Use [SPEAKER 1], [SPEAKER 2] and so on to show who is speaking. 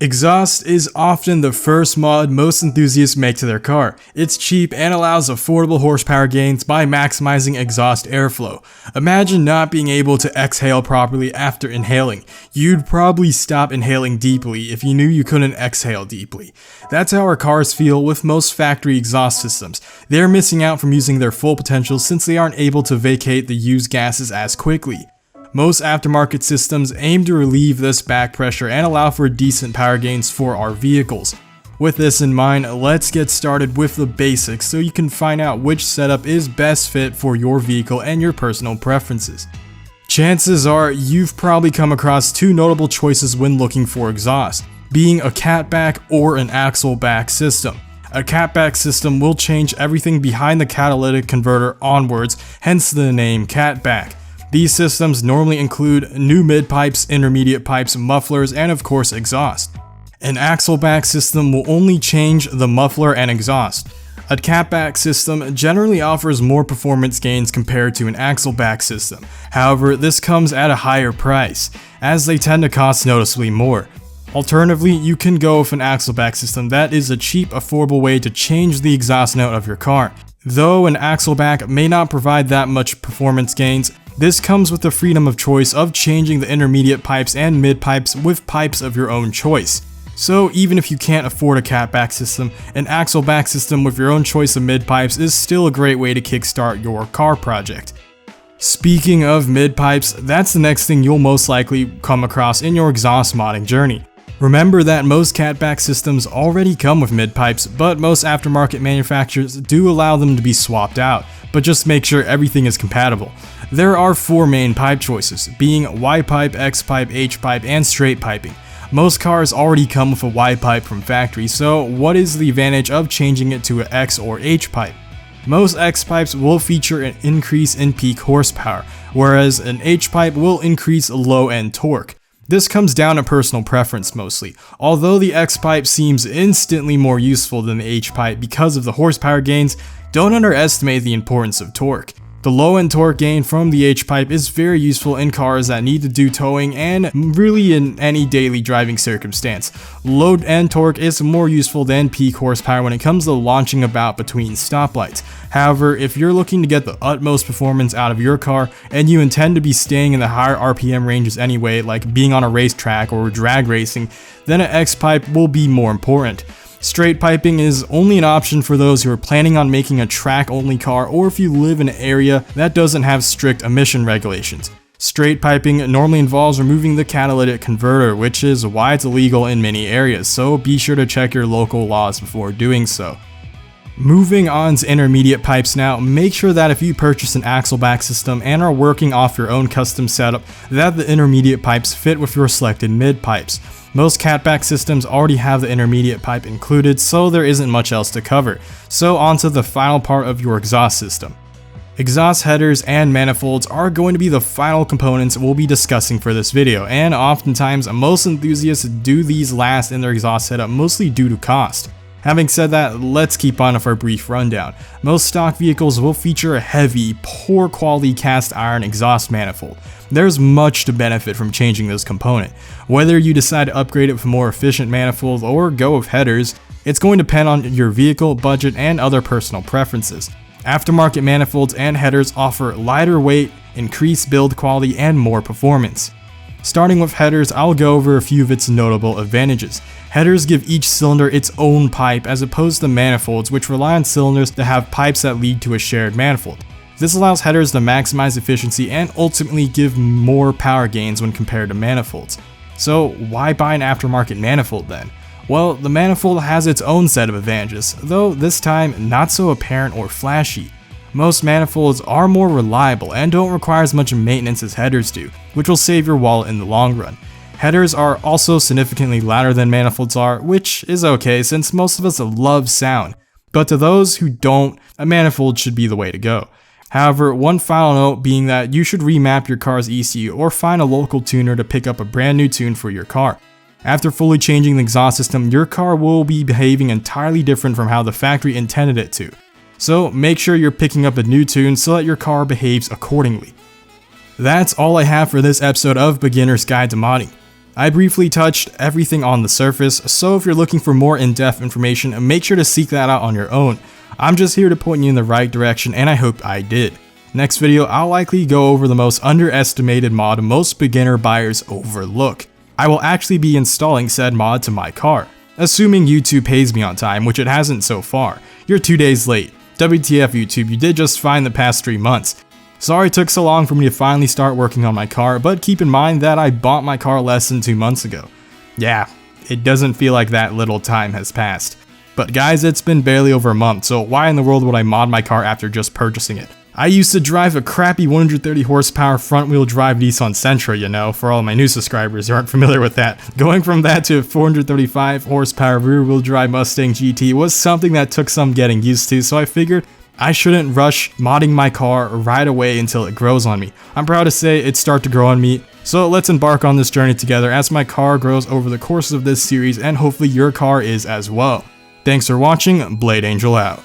[SPEAKER 1] Exhaust is often the first mod most enthusiasts make to their car. It's cheap and allows affordable horsepower gains by maximizing exhaust airflow. Imagine not being able to exhale properly after inhaling. You'd probably stop inhaling deeply if you knew you couldn't exhale deeply. That's how our cars feel with most factory exhaust systems. They're missing out from using their full potential since they aren't able to vacate the used gases as quickly. Most aftermarket systems aim to relieve this back pressure and allow for decent power gains for our vehicles. With this in mind, let's get started with the basics so you can find out which setup is best fit for your vehicle and your personal preferences. Chances are you've probably come across two notable choices when looking for exhaust, being a Catback or an Axleback system. A Catback system will change everything behind the catalytic converter onwards, hence the name Catback. These systems normally include new mid-pipes, intermediate pipes, mufflers, and of course exhaust. An Axleback system will only change the muffler and exhaust. A Catback system generally offers more performance gains compared to an Axleback system. However, this comes at a higher price, as they tend to cost noticeably more. Alternatively, you can go with an Axleback system that is a cheap, affordable way to change the exhaust note of your car. Though an Axleback may not provide that much performance gains, this comes with the freedom of choice of changing the intermediate pipes and mid pipes with pipes of your own choice. So even if you can't afford a Catback system, an Axleback system with your own choice of mid pipes is still a great way to kickstart your car project. Speaking of mid pipes, that's the next thing you'll most likely come across in your exhaust modding journey. Remember that most Catback systems already come with mid pipes, but most aftermarket manufacturers do allow them to be swapped out, but just make sure everything is compatible. There are four main pipe choices, being Y pipe, X pipe, H pipe, and straight piping. Most cars already come with a Y pipe from factory, so what is the advantage of changing it to an X or H pipe? Most X pipes will feature an increase in peak horsepower, whereas an H pipe will increase low-end torque. This comes down to personal preference mostly, although the X pipe seems instantly more useful than the H pipe because of the horsepower gains. Don't underestimate the importance of torque. The low-end torque gain from the H-pipe is very useful in cars that need to do towing and really in any daily driving circumstance. Low-end torque is more useful than peak horsepower when it comes to launching about between stoplights. However, if you're looking to get the utmost performance out of your car and you intend to be staying in the higher RPM ranges anyway, like being on a racetrack or drag racing, then an X-pipe will be more important. Straight piping is only an option for those who are planning on making a track-only car or if you live in an area that doesn't have strict emission regulations. Straight piping normally involves removing the catalytic converter, which is why it's illegal in many areas, so be sure to check your local laws before doing so. Moving on to intermediate pipes now, make sure that if you purchase an Axleback system and are working off your own custom setup, that the intermediate pipes fit with your selected mid pipes. Most Catback systems already have the intermediate pipe included, so there isn't much else to cover. So onto the final part of your exhaust system. Exhaust headers and manifolds are going to be the final components we'll be discussing for this video, and oftentimes most enthusiasts do these last in their exhaust setup mostly due to cost. Having said that, let's keep on with our brief rundown. Most stock vehicles will feature a heavy, poor quality cast iron exhaust manifold. There's much to benefit from changing this component. Whether you decide to upgrade it with a more efficient manifold or go with headers, it's going to depend on your vehicle, budget, and other personal preferences. Aftermarket manifolds and headers offer lighter weight, increased build quality, and more performance. Starting with headers, I'll go over a few of its notable advantages. Headers give each cylinder its own pipe as opposed to manifolds, which rely on cylinders to have pipes that lead to a shared manifold. This allows headers to maximize efficiency and ultimately give more power gains when compared to manifolds. So why buy an aftermarket manifold then? Well, the manifold has its own set of advantages, though this time not so apparent or flashy. Most manifolds are more reliable and don't require as much maintenance as headers do, which will save your wallet in the long run. Headers are also significantly louder than manifolds are, which is okay since most of us love sound, but to those who don't, a manifold should be the way to go. However, one final note being that you should remap your car's ECU or find a local tuner to pick up a brand new tune for your car. After fully changing the exhaust system, your car will be behaving entirely different from how the factory intended it to. So make sure you're picking up a new tune so that your car behaves accordingly. That's all I have for this episode of Beginner's Guide to Modding. I briefly touched everything on the surface, so if you're looking for more in-depth information, make sure to seek that out on your own. I'm just here to point you in the right direction, and I hope I did. Next video, I'll likely go over the most underestimated mod most beginner buyers overlook. I will actually be installing said mod to my car, assuming YouTube pays me on time, which it hasn't so far. You're 2 days late. WTF YouTube, you did just fine the past 3 months. Sorry it took so long for me to finally start working on my car, but keep in mind that I bought my car less than 2 months ago. Yeah, it doesn't feel like that little time has passed. But guys, it's been barely over a month, so why in the world would I mod my car after just purchasing it? I used to drive a crappy 130 horsepower front wheel drive Nissan Sentra, you know, for all my new subscribers who aren't familiar with that. Going from that to a 435 horsepower rear wheel drive Mustang GT was something that took some getting used to, so I figured I shouldn't rush modding my car right away until it grows on me. I'm proud to say it started to grow on me, so let's embark on this journey together as my car grows over the course of this series, and hopefully your car is as well. Thanks for watching, Blade Angel out.